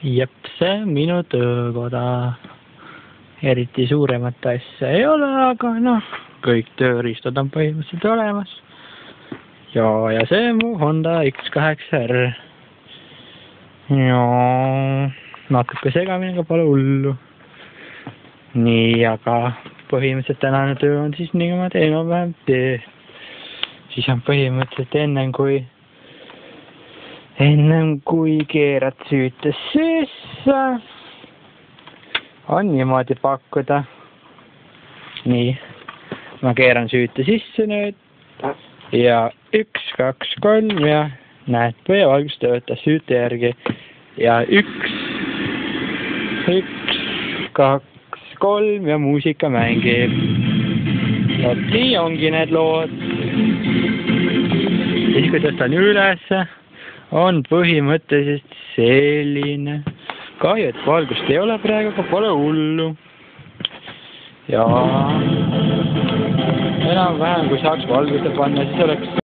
Jep, see on minu töökoda. Eriti suuremat asja ei ole, aga noh, kõik tööriistad on põhimõtteliselt olemas. Ja see on mu Honda X8R. Ja natuke segamini, aga pole hullu. Nii, aga põhimõtteliselt tänane töö on siis nii, kui ma teen vähem tee. Siis on põhimõtteliselt ennem kui keerad süütes sisse, on niimoodi pakkuda. Nii, ma keeran süüte sisse nüüd ja 1, 2, 3 ja näed, põhivalgus töötas süüte järgi ja 1, 2, 3 ja muusika mängib. Vot nii ongi need lood. Siis kui tõstan ülesse, on põhimõtteliselt selline. Kahju, et valgust ei ole praegu, aga pole hullu. Ja enam-vähem, kui saaks valguse panna, siis oleks